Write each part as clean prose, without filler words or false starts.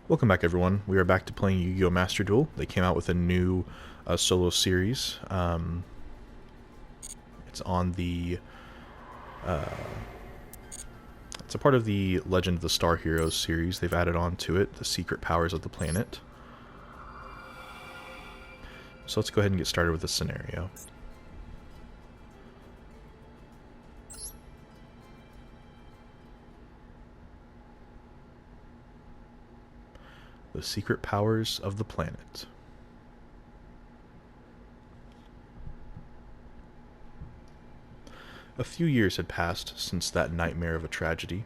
Welcome back, everyone. We are back to playing Yu-Gi-Oh! Master Duel. They came out with a new solo series. It's on the... it's a part of the Legend of the Star Heroes series. They've added on to it the secret powers of the planet. So let's go ahead and get started with the scenario. The secret powers of the planet. A few years had passed since that nightmare of a tragedy.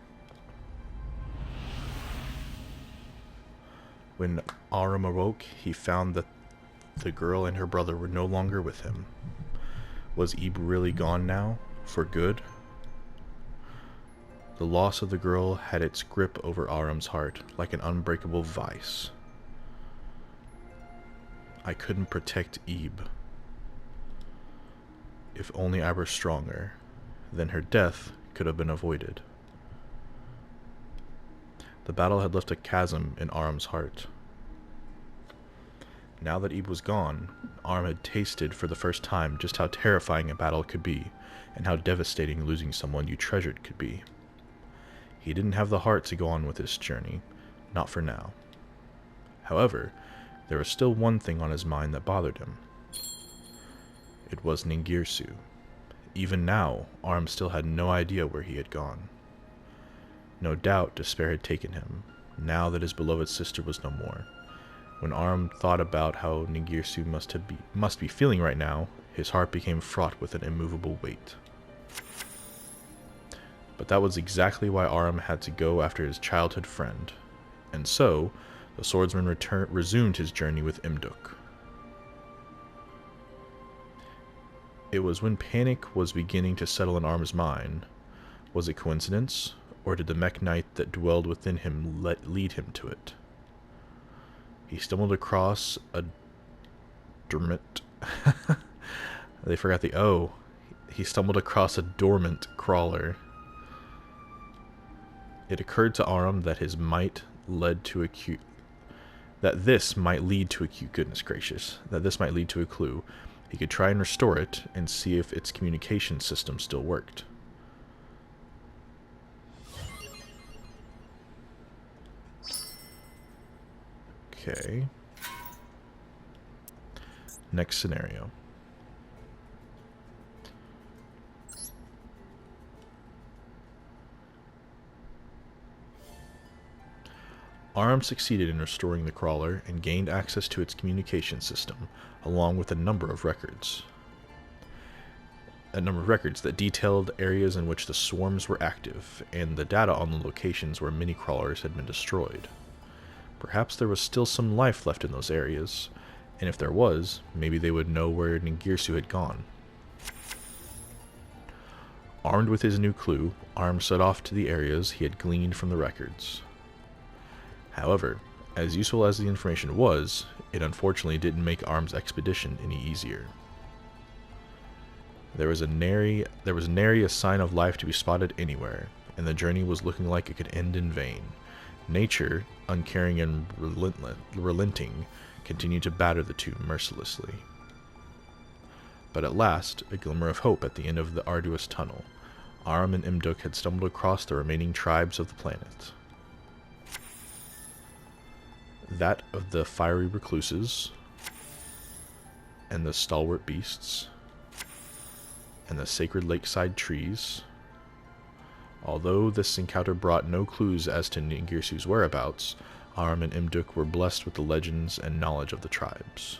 When Aram awoke, he found that the girl and her brother were no longer with him. Was Ebe really gone now, for good? The loss of the girl had its grip over Aram's heart, like an unbreakable vice. I couldn't protect Ebe. If only I were stronger, then her death could have been avoided. The battle had left a chasm in Aram's heart. Now that Ebe was gone, Aram had tasted for the first time just how terrifying a battle could be, and how devastating losing someone you treasured could be. He didn't have the heart to go on with this journey, not for now. However, there was still one thing on his mind that bothered him. It was Ningirsu. Even now, Aram still had no idea where he had gone. No doubt despair had taken him, now that his beloved sister was no more. When Aram thought about how Ningirsu must be feeling right now, his heart became fraught with an immovable weight. But that was exactly why Aram had to go after his childhood friend, and so the swordsman resumed his journey with Imduk. It was when panic was beginning to settle in Aram's mind. Was it coincidence, or did the mech knight that dwelled within him lead him to it? He stumbled across a dormant... They forgot the O. He stumbled across a dormant crawler. It occurred to Aram that this might lead to a clue. That this might lead to a clue. He could try and restore it and see if its communication system still worked. Okay. Next scenario. Aram succeeded in restoring the crawler and gained access to its communication system, along with a number of records. That detailed areas in which the swarms were active, and the data on the locations where mini-crawlers had been destroyed. Perhaps there was still some life left in those areas, and if there was, maybe they would know where Ningirsu had gone. Armed with his new clue, Aram set off to the areas he had gleaned from the records. However, as useful as the information was, it unfortunately didn't make Aram's expedition any easier. There was nary a sign of life to be spotted anywhere, and the journey was looking like it could end in vain. Nature, uncaring and relenting, continued to batter the two mercilessly. But at last, a glimmer of hope at the end of the arduous tunnel. Aram and Imduk had stumbled across the remaining tribes of the planet. That of the fiery recluses, and the stalwart beasts, and the sacred lakeside trees. Although this encounter brought no clues as to Ningirsu's whereabouts, Aram and Imduk were blessed with the legends and knowledge of the tribes.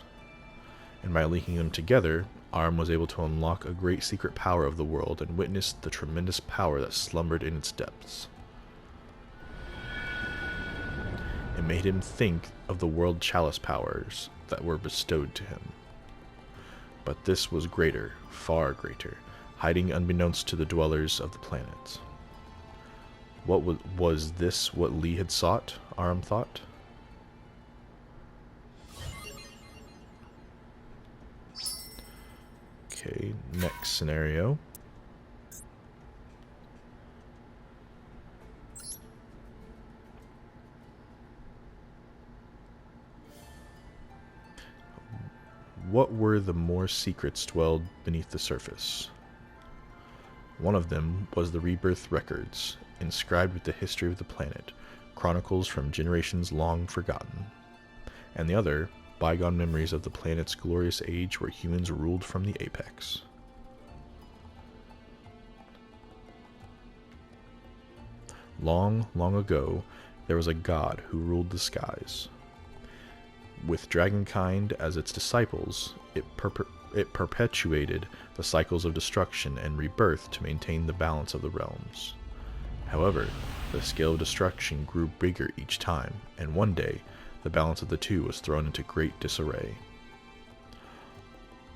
And by linking them together, Aram was able to unlock a great secret power of the world and witness the tremendous power that slumbered in its depths. It made him think of the world chalice powers that were bestowed to him. But this was greater, far greater, hiding unbeknownst to the dwellers of the planet. Was this what Lee had sought, Aram thought? Okay, next scenario. what were the more secrets dwelled beneath the surface? One of them was the rebirth records, inscribed with the history of the planet, chronicles from generations long forgotten. And the other, bygone memories of the planet's glorious age where humans ruled from the apex. Long, long ago, there was a god who ruled the skies. With dragonkind as its disciples, it perpetuated the cycles of destruction and rebirth to maintain the balance of the realms. However, the scale of destruction grew bigger each time, and one day, the balance of the two was thrown into great disarray.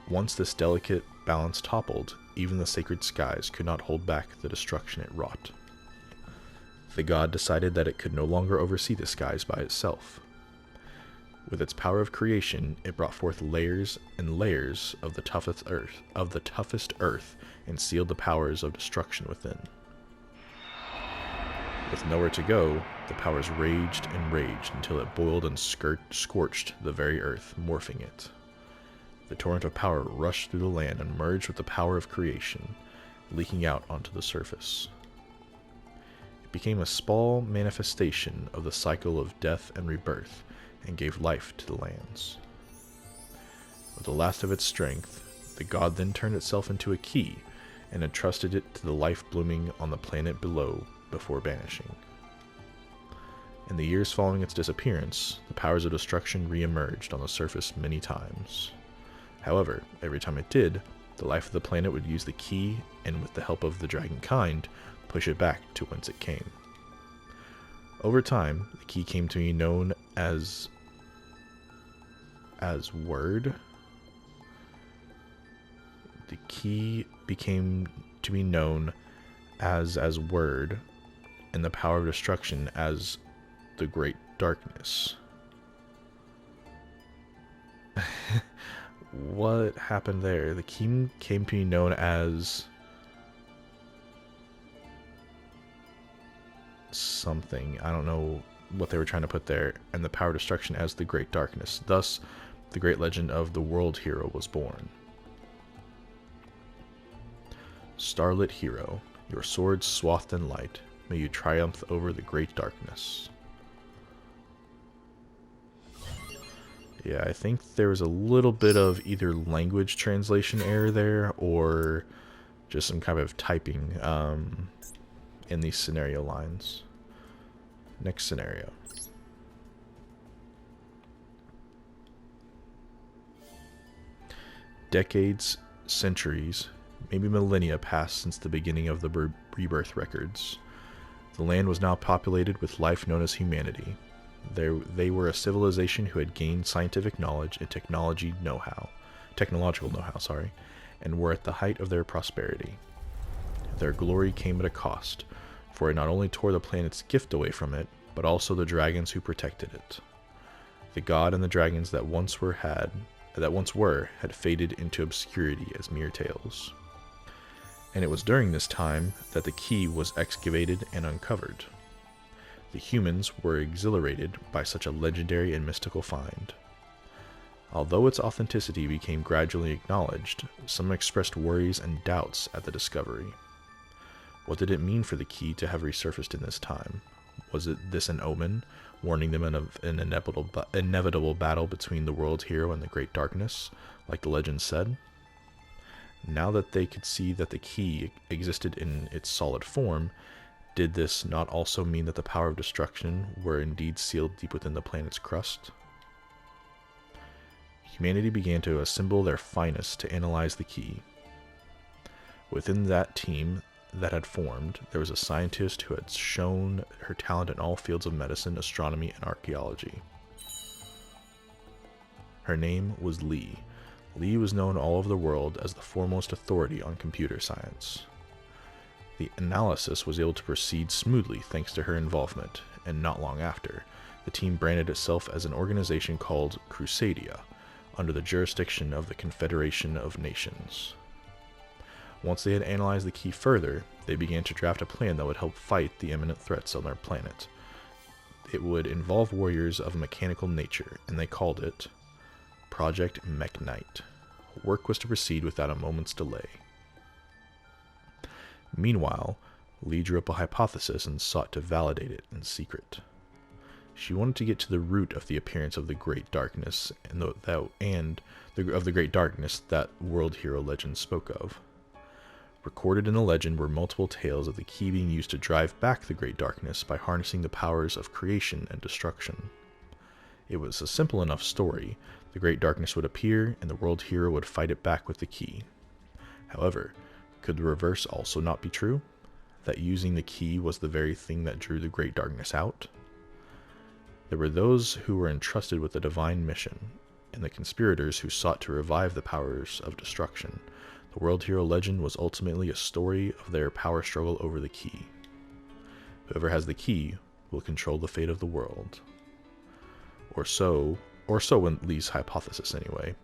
Once this delicate balance toppled, even the sacred skies could not hold back the destruction it wrought. The god decided that it could no longer oversee the skies by itself. With its power of creation, it brought forth layers and layers of the toughest earth, and sealed the powers of destruction within. With nowhere to go, the powers raged and raged until it boiled and scorched the very earth, morphing it. The torrent of power rushed through the land and merged with the power of creation, leaking out onto the surface. It became a small manifestation of the cycle of death and rebirth, and gave life to the lands. With the last of its strength, the god then turned itself into a key, and entrusted it to the life blooming on the planet below before vanishing. In the years following its disappearance, the powers of destruction re-emerged on the surface many times. However, every time it did, the life of the planet would use the key, and with the help of the dragonkind, push it back to whence it came. Over time, the key came to be known as Word. The key became to be known as Word, and the power of destruction as the Great Darkness. What happened there? The key came to be known as something. I don't know what they were trying to put there. And the power of destruction as the Great Darkness. Thus, the great legend of the world hero was born. Starlit hero, your sword swathed in light, may you triumph over the great darkness. Yeah, I think there was a little bit of either language translation error there, or just some kind of typing in these scenario lines. Next scenario. Decades, centuries, maybe millennia passed since the beginning of the rebirth records. The land was now populated with life known as humanity. They were a civilization who had gained scientific knowledge and technological know-how, and were at the height of their prosperity. Their glory came at a cost, for it not only tore the planet's gift away from it, but also the dragons who protected it. The god and the dragons that once were had faded into obscurity as mere tales. And it was during this time that the key was excavated and uncovered. The humans were exhilarated by such a legendary and mystical find. Although its authenticity became gradually acknowledged, some expressed worries and doubts at the discovery. What did it mean for the key to have resurfaced in this time? Was this an omen, warning them of an inevitable battle between the world's hero and the Great Darkness, like the legend said? Now that they could see that the key existed in its solid form, did this not also mean that the power of destruction were indeed sealed deep within the planet's crust? Humanity began to assemble their finest to analyze the key. Within that team that had formed, there was a scientist who had shown her talent in all fields of medicine, astronomy, and archaeology. Her name was Lee. Lee was known all over the world as the foremost authority on computer science. The analysis was able to proceed smoothly thanks to her involvement, and not long after, the team branded itself as an organization called Crusadia, under the jurisdiction of the Confederation of Nations. Once they had analyzed the key further, they began to draft a plan that would help fight the imminent threats on their planet. It would involve warriors of a mechanical nature, and they called it Project Mech Knight. Work was to proceed without a moment's delay. Meanwhile, Lee drew up a hypothesis and sought to validate it in secret. She wanted to get to the root of the appearance of the Great Darkness and of the Great Darkness that World Hero legend spoke of. Recorded in the legend were multiple tales of the key being used to drive back the Great Darkness by harnessing the powers of creation and destruction. It was a simple enough story. The Great Darkness would appear, and the World Hero would fight it back with the key. However, could the reverse also not be true? That using the key was the very thing that drew the Great Darkness out? There were those who were entrusted with a divine mission, and the conspirators who sought to revive the powers of destruction. The World Hero legend was ultimately a story of their power struggle over the key. Whoever has the key will control the fate of the world. Or so went Lee's hypothesis anyway,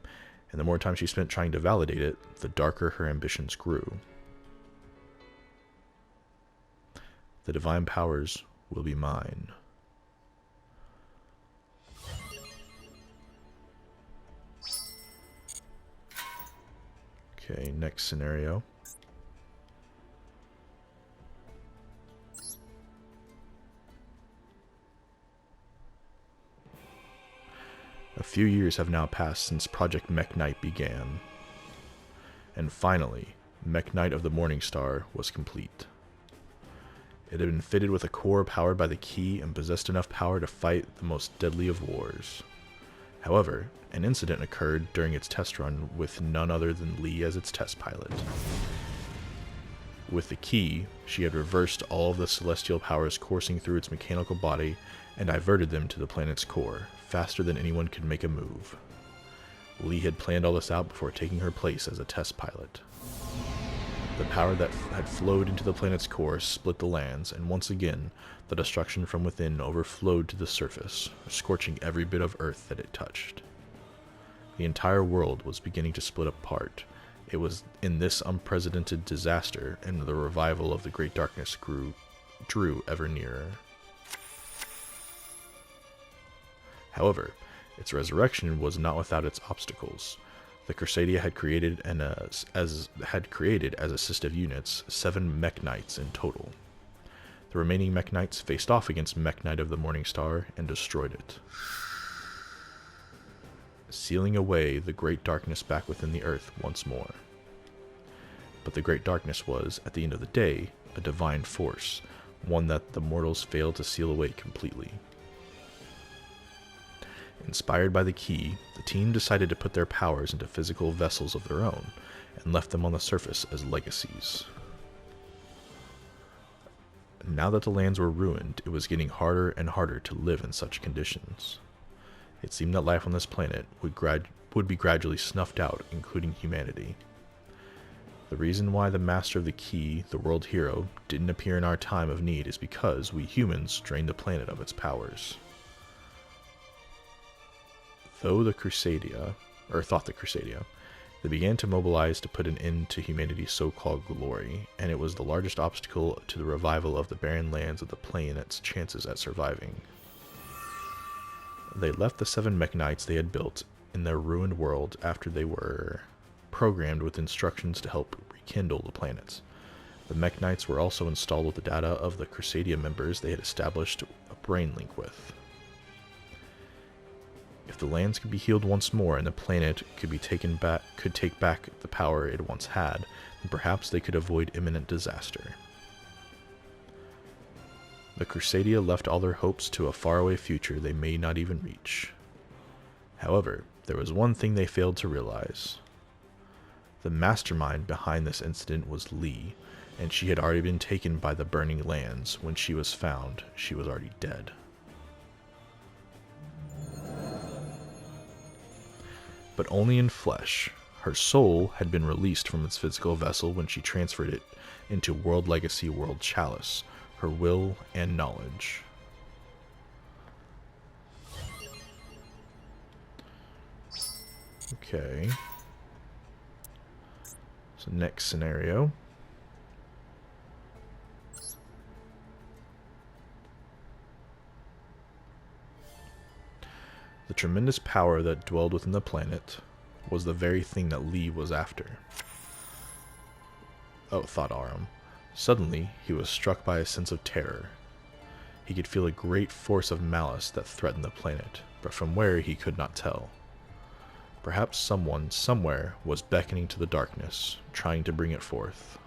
and the more time she spent trying to validate it, the darker her ambitions grew. The divine powers will be mine. Okay, next scenario. A few years have now passed since Project Mech Knight began. And finally, Mech Knight of the Morning Star was complete. It had been fitted with a core powered by the key and possessed enough power to fight the most deadly of wars. However, an incident occurred during its test run with none other than Lee as its test pilot. With the key, she had reversed all of the celestial powers coursing through its mechanical body and diverted them to the planet's core, faster than anyone could make a move. Lee had planned all this out before taking her place as a test pilot. The power that had flowed into the planet's core split the lands, and once again, the destruction from within overflowed to the surface, scorching every bit of earth that it touched. The entire world was beginning to split apart. It was in this unprecedented disaster, and the revival of the Great Darkness drew ever nearer. However, its resurrection was not without its obstacles. The Crusadia had created as assistive units 7 Mech Knights in total. The remaining Mech Knights faced off against Mech Knight of the Morning Star and destroyed it, sealing away the Great Darkness back within the earth once more. But the Great Darkness was, at the end of the day, a divine force, one that the mortals failed to seal away completely. Inspired by the key, the team decided to put their powers into physical vessels of their own, and left them on the surface as legacies. Now that the lands were ruined, it was getting harder and harder to live in such conditions. It seemed that life on this planet would be gradually snuffed out, including humanity. The reason why the master of the key, the world hero, didn't appear in our time of need is because we humans drained the planet of its powers. Thought the Crusadia, they began to mobilize to put an end to humanity's so-called glory, and it was the largest obstacle to the revival of the barren lands of the planet's chances at surviving. They left the 7 Mech Knights they had built in their ruined world after they were programmed with instructions to help rekindle the planets. The Mech Knights were also installed with the data of the Crusadia members they had established a brain link with. If the lands could be healed once more and the planet could take back the power it once had, then perhaps they could avoid imminent disaster. The Crusadia left all their hopes to a faraway future they may not even reach. However, there was one thing they failed to realize. The mastermind behind this incident was Lee, and she had already been taken by the burning lands. When she was found, she was already dead. But only in flesh. Her soul had been released from its physical vessel when she transferred it into World Legacy World Chalice, her will and knowledge. Okay. So next scenario. The tremendous power that dwelled within the planet was the very thing that Lee was after. Oh, thought Aram. Suddenly, he was struck by a sense of terror. He could feel a great force of malice that threatened the planet, but from where he could not tell. Perhaps someone, somewhere, was beckoning to the darkness, trying to bring it forth.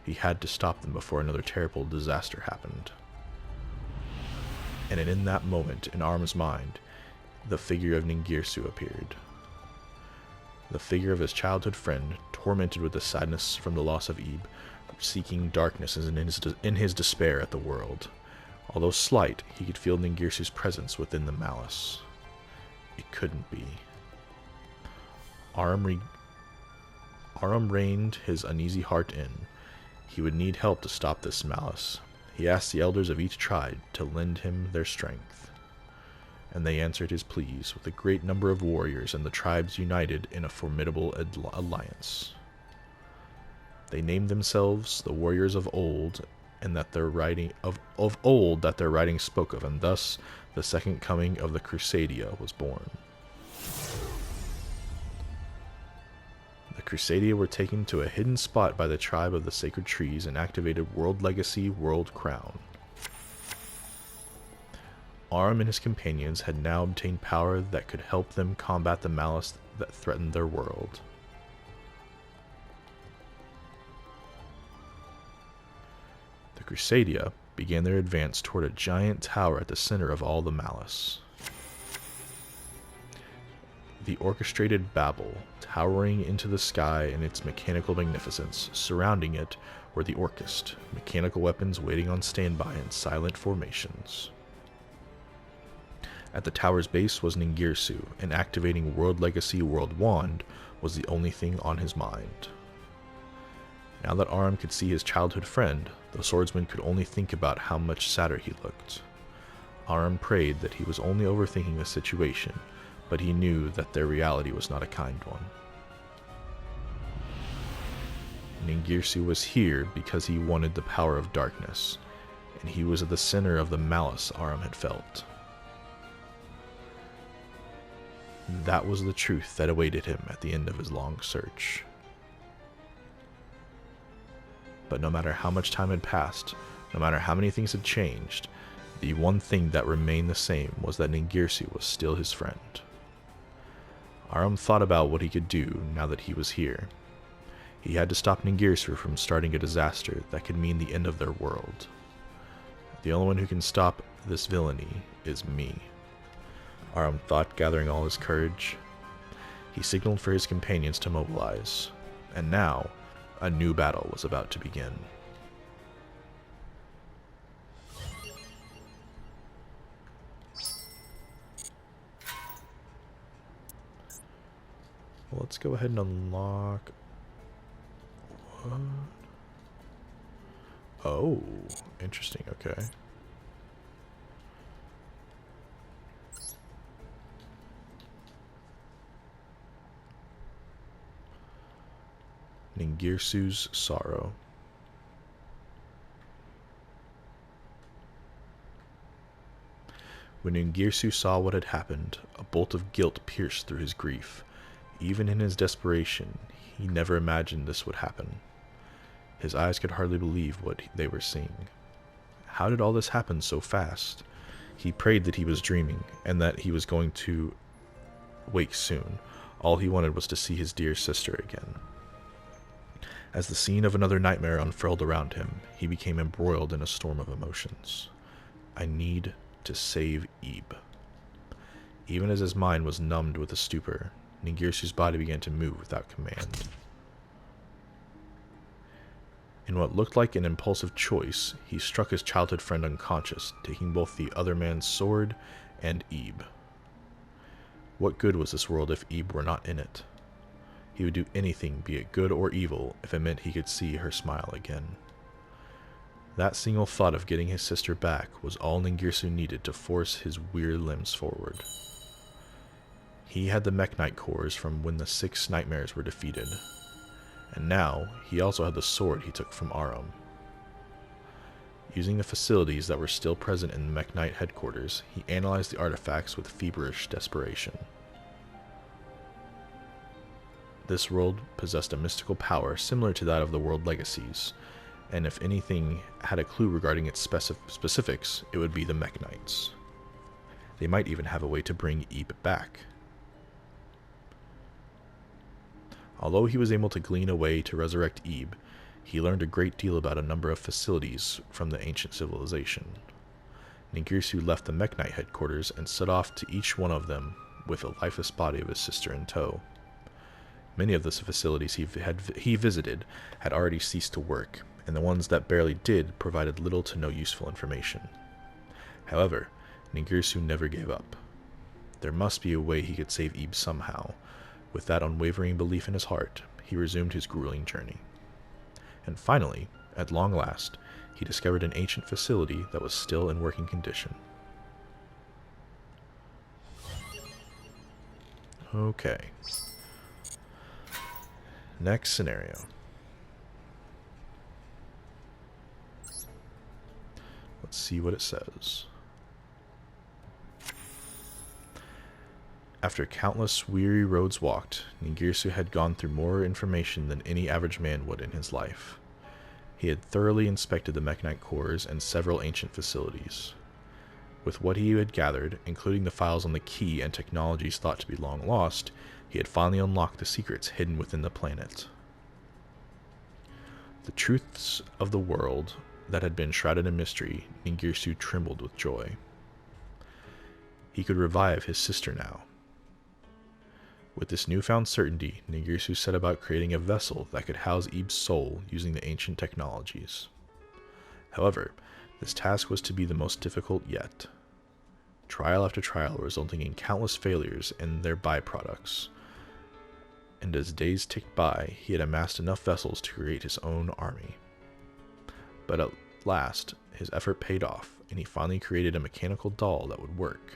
He had to stop them before another terrible disaster happened. And in that moment, in Aram's mind, the figure of Ningirsu appeared. The figure of his childhood friend, tormented with the sadness from the loss of Ebe, seeking darkness in his despair at the world. Although slight, he could feel Ningirsu's presence within the malice. It couldn't be. Aram reined his uneasy heart in. He would need help to stop this malice. He asked the elders of each tribe to lend him their strength, and they answered his pleas with a great number of warriors and the tribes united in a formidable alliance. They named themselves the warriors of old, and that their writing of old that their writing spoke of, and thus the second coming of the Crusadia was born. The Crusadia were taken to a hidden spot by the tribe of the Sacred Trees and activated World Legacy World Crown. Aram and his companions had now obtained power that could help them combat the malice that threatened their world. The Crusadia began their advance toward a giant tower at the center of all the malice. The orchestrated Babel, towering into the sky in its mechanical magnificence. Surrounding it were the Orchist, mechanical weapons waiting on standby in silent formations. At the tower's base was Ningirsu, and activating World Legacy World Wand was the only thing on his mind. Now that Aram could see his childhood friend, the swordsman could only think about how much sadder he looked. Aram prayed that he was only overthinking the situation, but he knew that their reality was not a kind one. Ningirsu was here because he wanted the power of darkness, and he was at the center of the malice Aram had felt. That was the truth that awaited him at the end of his long search. But no matter how much time had passed, no matter how many things had changed, the one thing that remained the same was that Ningirsu was still his friend. Aram thought about what he could do now that he was here. He had to stop Ningirsu from starting a disaster that could mean the end of their world. The only one who can stop this villainy is me, Aram thought, gathering all his courage. He signaled for his companions to mobilize, and now a new battle was about to begin. Well, let's go ahead and unlock... What? Oh, interesting, okay. Ningirsu's Sorrow. When Ningirsu saw what had happened, a bolt of guilt pierced through his grief. Even in his desperation, he never imagined this would happen. His eyes could hardly believe what they were seeing. How did all this happen so fast? He prayed that he was dreaming, and that he was going to wake soon. All he wanted was to see his dear sister again. As the scene of another nightmare unfurled around him, he became embroiled in a storm of emotions. I need to save Ebe. Even as his mind was numbed with a stupor, Ningirsu's body began to move without command. In what looked like an impulsive choice, he struck his childhood friend unconscious, taking both the other man's sword and Ebe. What good was this world if Ebe were not in it? He would do anything, be it good or evil, if it meant he could see her smile again. That single thought of getting his sister back was all Ningirsu needed to force his weird limbs forward. He had the Mekhnite cores from when the 6 nightmares were defeated, and now he also had the sword he took from Aram. Using the facilities that were still present in the Mekhnite headquarters, he analyzed the artifacts with feverish desperation. This world possessed a mystical power similar to that of the world legacies, and if anything had a clue regarding its specifics, it would be the Mekk-Knights. They might even have a way to bring Ib back. Although he was able to glean a way to resurrect Ib, he learned a great deal about a number of facilities from the ancient civilization. Ningirsu left the Mekk-Knight headquarters and set off to each one of them with the lifeless body of his sister in tow. Many of the facilities he visited had already ceased to work, and the ones that barely did provided little to no useful information. However, Ningirsu never gave up. There must be a way he could save Ib somehow. With that unwavering belief in his heart, he resumed his grueling journey. And finally, at long last, he discovered an ancient facility that was still in working condition. Okay. Next scenario. Let's see what it says. After countless weary roads walked, Ningirsu had gone through more information than any average man would in his life. He had thoroughly inspected the Mekk-Knight cores and several ancient facilities. With what he had gathered, including the files on the key and technologies thought to be long lost, he had finally unlocked the secrets hidden within the planet. The truths of the world that had been shrouded in mystery, Ningirsu trembled with joy. He could revive his sister now. With this newfound certainty, Ningirsu set about creating a vessel that could house Ib's soul using the ancient technologies. However, this task was to be the most difficult yet. Trial after trial resulting in countless failures and their byproducts. And as days ticked by, he had amassed enough vessels to create his own army. But at last, his effort paid off, and he finally created a mechanical doll that would work.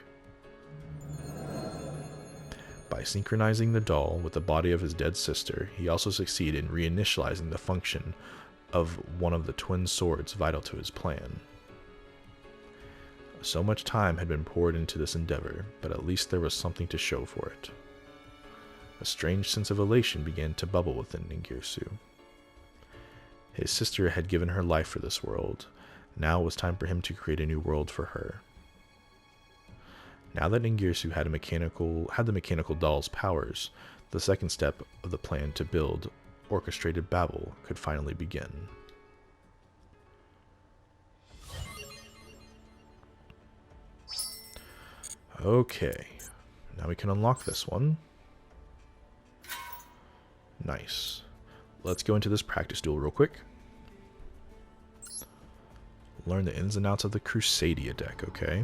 By synchronizing the doll with the body of his dead sister, he also succeeded in reinitializing the function of one of the twin swords vital to his plan. So much time had been poured into this endeavor, but at least there was something to show for it. A strange sense of elation began to bubble within Ningirsu. His sister had given her life for this world. Now it was time for him to create a new world for her. Now that Ningirsu had the mechanical doll's powers, the second step of the plan to build orchestrated Babel could finally begin. Okay, now we can unlock this one. Nice. Let's go into this practice duel real quick. Learn the ins and outs of the Crusadia deck, okay?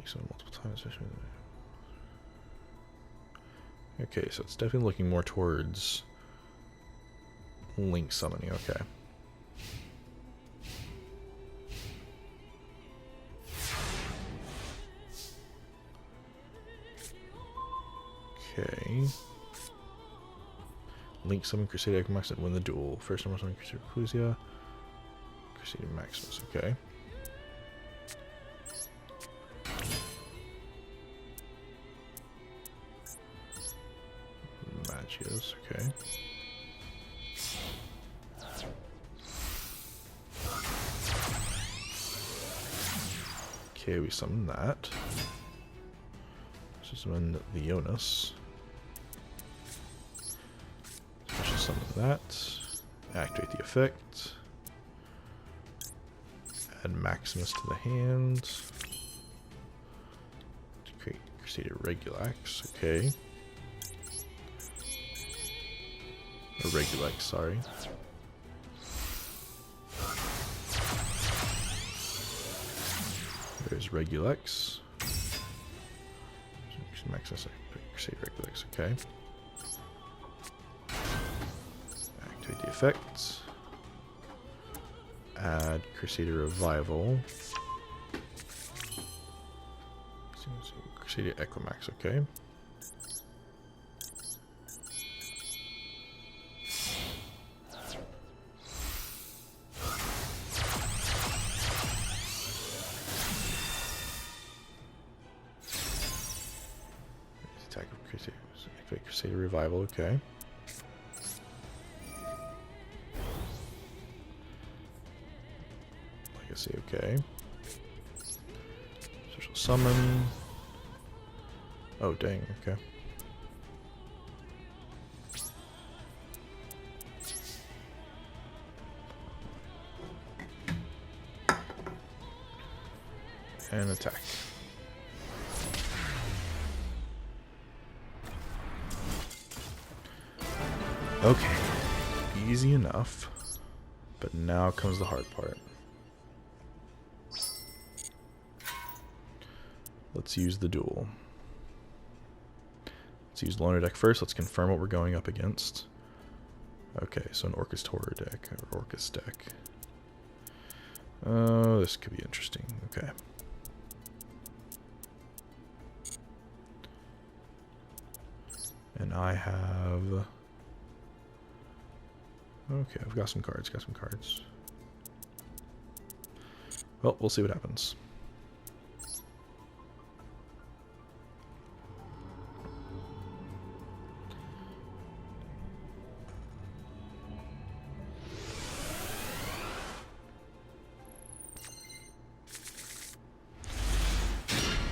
So multiple times. Okay, so it's definitely looking more towards link summoning. Okay. Okay. Link summon Crusader Maximus and win the duel. First number summon Crusader Ecclesia. Crusader Maximus. Okay. Magias, okay. Okay, we summon that. Let's summon the Jonas. Special summon that. Activate the effect. Add Maximus to the hand. To create Crusader Regulax, okay. Or Regulax, sorry. There's Regulax. Maximus, Crusader Regulax, okay. Activate the effects. Add Crusader Revival. Crusader Equimax, okay. Attack of Crusader, activate Crusader Revival, okay. Legacy, okay. Special summon. Oh, dang, okay. And attack. Okay. Easy enough. But now comes the hard part. Let's use the duel. Let's use loner deck first. Let's confirm what we're going up against. Okay, so an Orcust Horror deck, or Orcust deck. Oh, this could be interesting. Okay. And I have... Okay, I've got some cards, Well, we'll see what happens.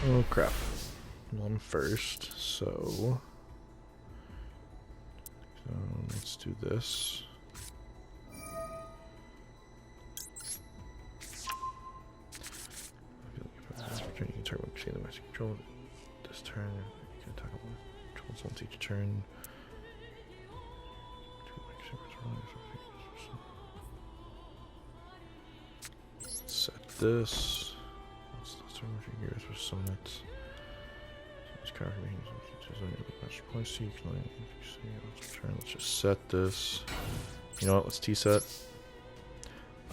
Oh crap. One first, so let's do this. You can target one machine that control this turn. You can attack one control once each turn. Set this. Let's just set this. You know what? Let's T-set.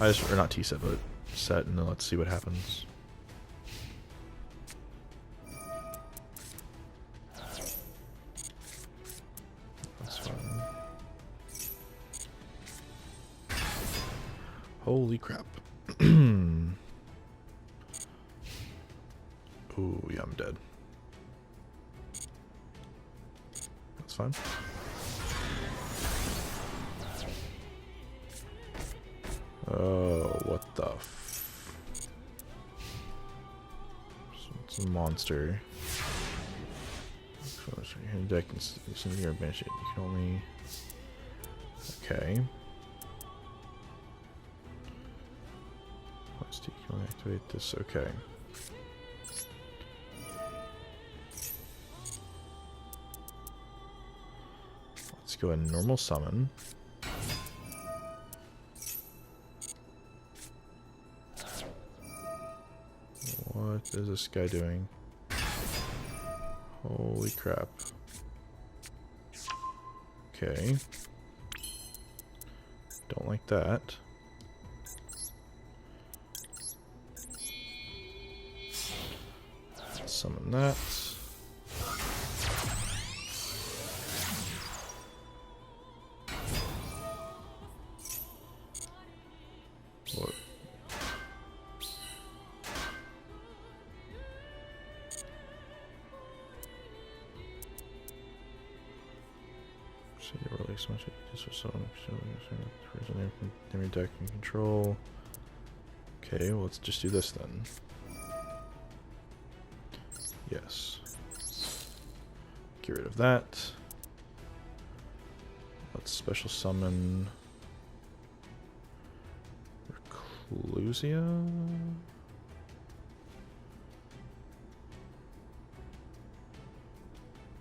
Or not T-set, but set, and then let's see what happens. That's fine. Holy crap. Ooh, yeah, I'm dead. That's fine. Oh, what the f... It's a monster. Your deck is your bench. You can only... Okay. Let's see, you can only activate this. Okay. Let's go ahead and normal summon. What is this guy doing? Holy crap. Okay. Don't like that. Summon that. What? So you release much just for someone every deck and control. Okay, well, let's just do this then. Yes. Get rid of that. Let's special summon Reclusia.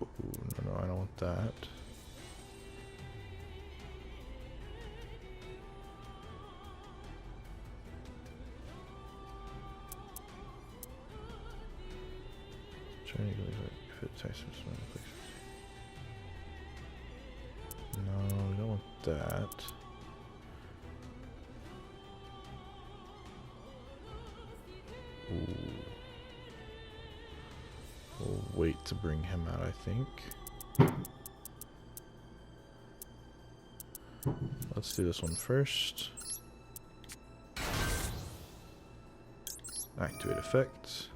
Ooh, no, I don't want that. No, we don't want that. Ooh. Oh. wait to bring him out, I think. Let's do this one first. Activate effect.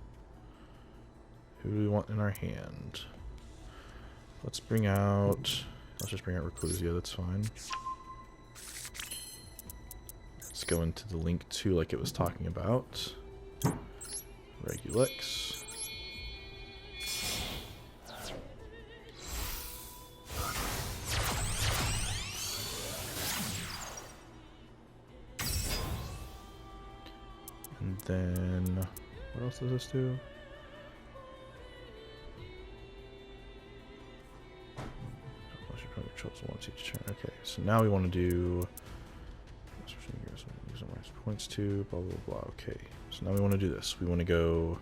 Who do we want in our hand? Let's bring out... Let's just bring out Reclusia, that's fine. Let's go into the Link 2 like it was talking about. Regulex. And then... What else does this do? Controls once each turn. Okay, so now we want to do use points to blah blah blah. Okay, so now we want to do this. We want to go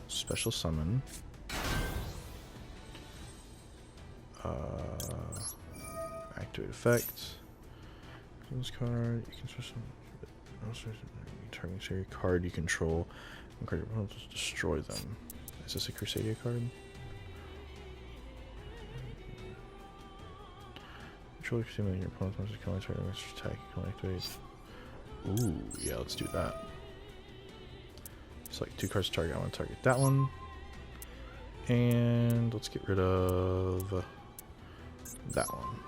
special summon. Activate effect. This card you can special target your card you control and card your opponents destroy them. Is this a Crusadia card? Control your opponent's monsters can only target monster attack. You can activate. Ooh, yeah, let's do that. Select 2 cards to target. I want to target that one. And let's get rid of that one.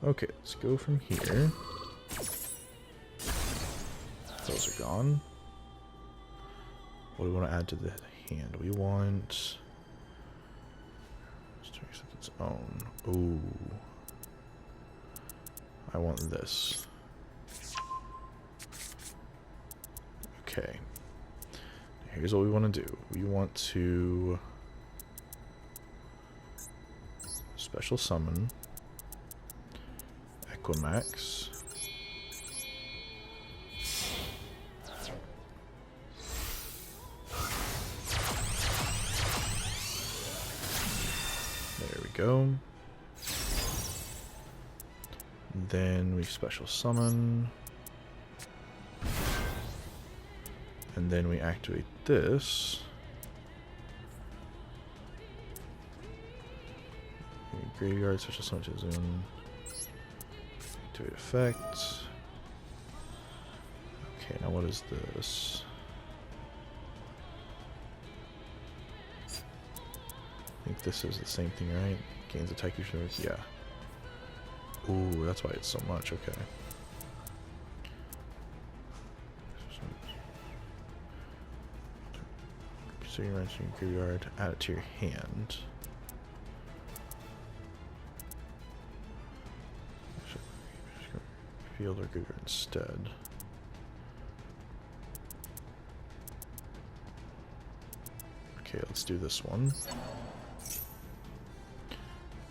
Okay, let's go from here. Those are gone. What do we want to add to the hand? We want... its own. Ooh. I want this. Okay. Here's what we want to do. We want to special summon Equimax. There we go. Then we special summon. And then we activate this. Graveyard, special summon to zoom. Activate effect. Okay, now what is this? I think this is the same thing, right? Gains attack usually. Yeah. Ooh, that's why it's so much. Okay. So you're entering your graveyard, add it to your hand. Field or graveyard instead. Okay, let's do this one.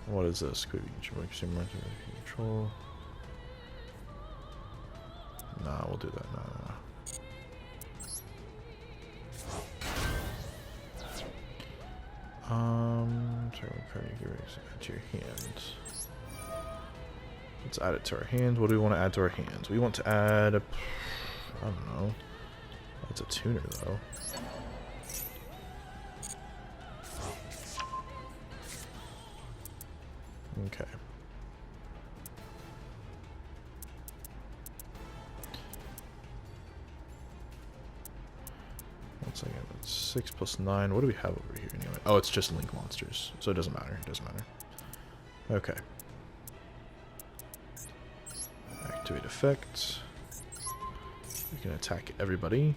What is this? Could be control. Nah, we'll do that. Nah. Sorry, what card you add to your hand? Let's add it to our hand. What do we want to add to our hands? We want to add, I don't know. It's a tuner though. Okay. One second. It's 6 plus 9. What do we have over here anyway? Oh, it's just link monsters, so it doesn't matter. It doesn't matter. Okay. Activate effect. We can attack everybody.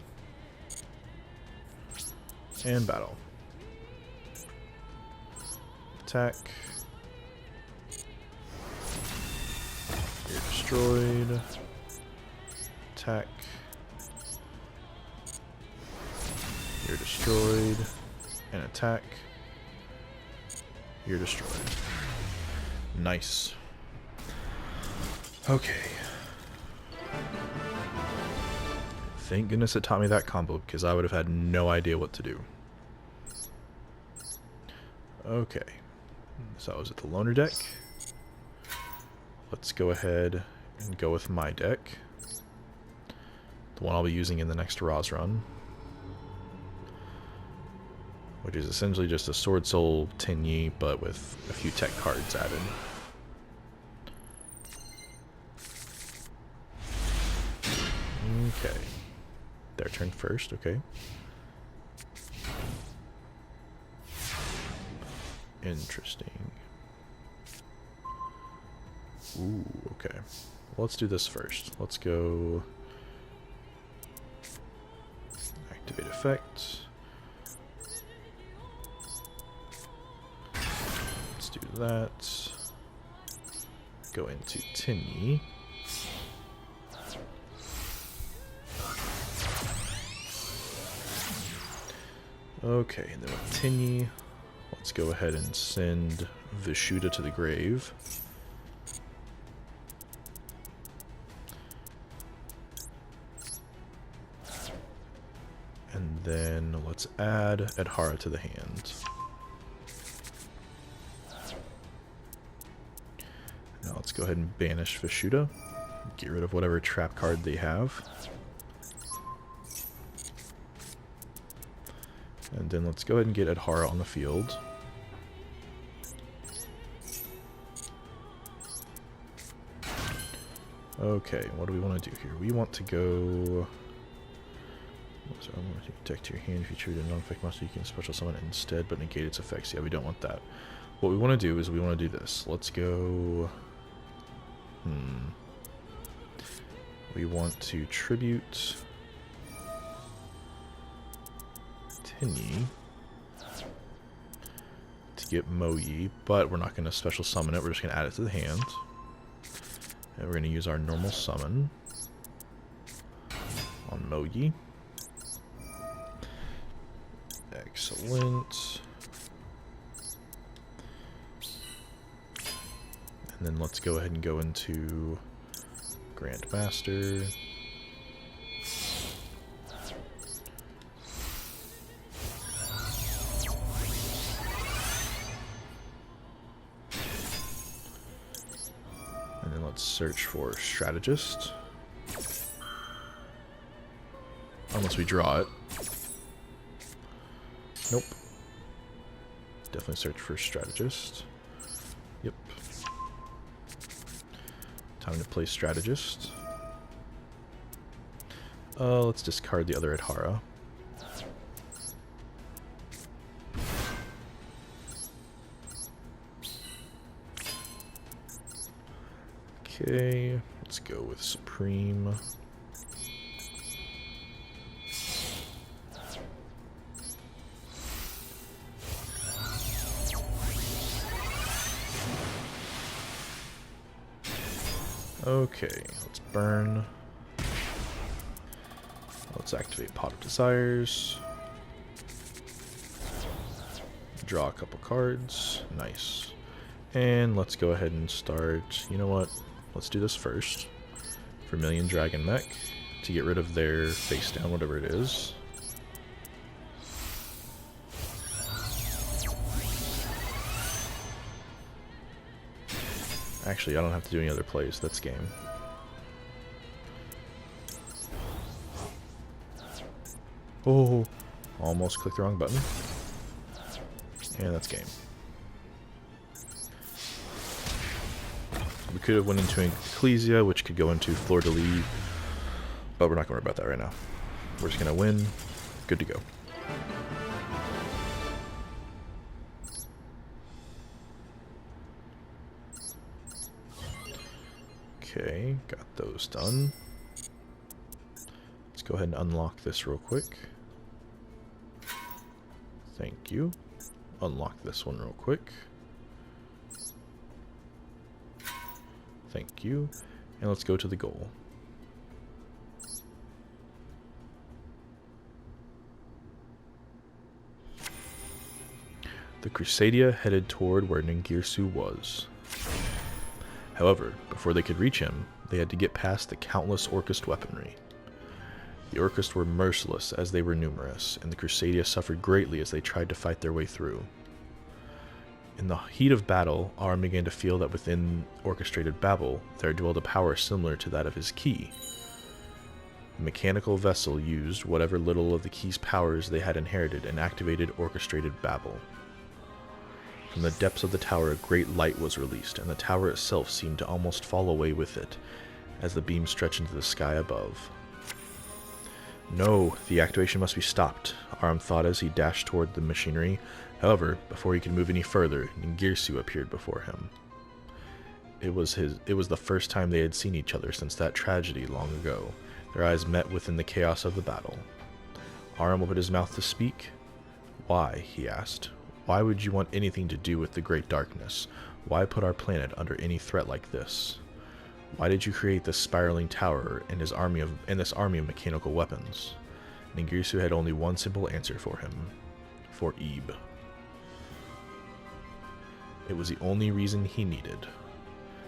And battle. Attack. You're destroyed. Attack. You're destroyed. And attack. You're destroyed. Nice. Okay. Thank goodness it taught me that combo, because I would have had no idea what to do. Okay. So that was at the loner deck. Let's go ahead and go with my deck. The one I'll be using in the next Roz run. which is essentially just a Swordsoul Tenyi, but with a few tech cards added. Okay. Their turn first, okay. Interesting. Ooh, okay. Well, let's do this first. Let's go... activate effect. Let's do that. Go into Tenyi. Okay, and then with Tenyi, let's go ahead and send Vishuddha to the grave. And then let's add Adhara to the hand. Now let's go ahead and banish Vishuddha. Get rid of whatever trap card they have. And then let's go ahead and get Adhara on the field. Okay, what do we want to do here? We want to go... So I'm going to protect your hand. If you treat a non-effect monster, you can special summon it instead, but negate its effects. Yeah, we don't want that. What we want to do is we want to do this. Let's go... We want to tribute... Tenyi to get Moyi, but we're not going to special summon it. We're just going to add it to the hand. And we're going to use our normal summon on Moyi. Excellent. And then let's go ahead and go into Grandmaster. And then let's search for Strategist. Unless we draw it. Nope. Definitely search for Strategist. Yep. Time to play Strategist. Let's discard the other Adhara. Okay, let's go with Supreme. Okay, let's burn. Let's activate Pot of Desires. Draw a couple cards. Nice. And let's go ahead and start. You know what? Let's do this first. Vermilion Dragon Mech to get rid of their face down, whatever it is. Actually, I don't have to do any other plays. That's game. Oh, almost clicked the wrong button. And that's game. We could have went into Ecclesia, which could go into Fleur de Lis, but we're not going to worry about that right now. We're just going to win. Good to go. Okay, got those done. Let's go ahead and unlock this real quick. Thank you. Unlock this one real quick. Thank you. And let's go to the goal. The Crusadia headed toward where Ningirsu was. However, before they could reach him, they had to get past the countless Orcust weaponry. The Orcust were merciless as they were numerous, and the Crusadia suffered greatly as they tried to fight their way through. In the heat of battle, Aram began to feel that within orchestrated Babel, there dwelled a power similar to that of his key. The mechanical vessel used whatever little of the key's powers they had inherited and activated orchestrated Babel. From the depths of the tower, a great light was released, and the tower itself seemed to almost fall away with it as the beam stretched into the sky above. No, the activation must be stopped, Aram thought as he dashed toward the machinery. However, before he could move any further, Ningirsu appeared before him. It was the first time they had seen each other since that tragedy long ago. Their eyes met within the chaos of the battle. Aram opened his mouth to speak. Why? He asked. Why would you want anything to do with the Great Darkness? Why put our planet under any threat like this? Why did you create this spiraling tower and this army of mechanical weapons? Ningirsu had only one simple answer for him. For Ebe. It was the only reason he needed.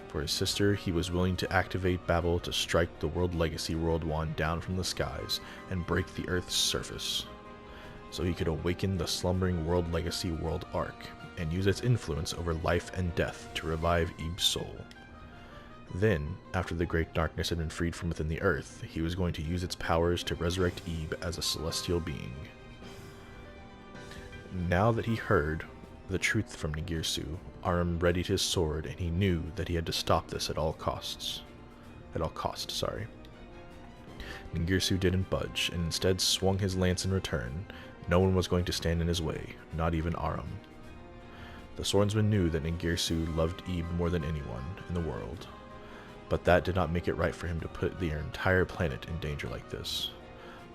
For his sister, he was willing to activate Babel to strike the World Legacy World Wand down from the skies and break the Earth's surface, so he could awaken the slumbering World Legacy World Ark and use its influence over life and death to revive Ebe's soul. Then, after the Great Darkness had been freed from within the Earth, he was going to use its powers to resurrect Ebe as a celestial being. Now that he heard the truth from Ningirsu, Aram readied his sword, and he knew that he had to stop this at all costs. Ningirsu didn't budge, and instead swung his lance in return. No one was going to stand in his way, not even Aram. The swordsman knew that Ningirsu loved Ebe more than anyone in the world, but that did not make it right for him to put the entire planet in danger like this.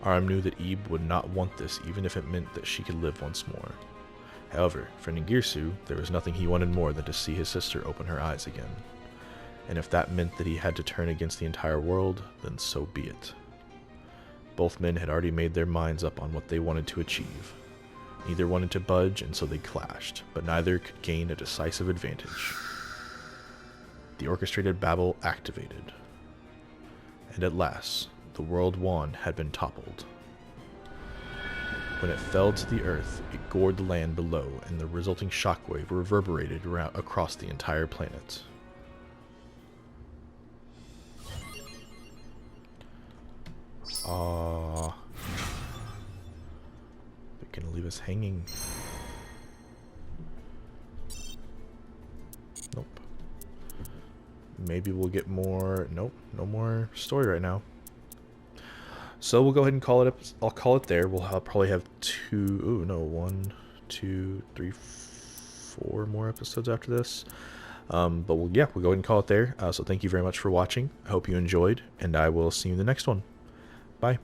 Aram knew that Ebe would not want this, even if it meant that she could live once more. However, for Ningirsu, there was nothing he wanted more than to see his sister open her eyes again. And if that meant that he had to turn against the entire world, then so be it. Both men had already made their minds up on what they wanted to achieve. Neither wanted to budge, and so they clashed, but neither could gain a decisive advantage. The orchestrated Babel activated, and at last, the World Wand had been toppled. When it fell to the earth, it gored the land below, and the resulting shockwave reverberated across the entire planet. They're gonna leave us hanging. Nope. Maybe we'll get more. Nope, no more story right now. So we'll go ahead and call it up. I'll call it there. We'll probably have 1, 2, 3, 4 more episodes after this. But we'll go ahead and call it there. So thank you very much for watching. I hope you enjoyed, and I will see you in the next one. Bye.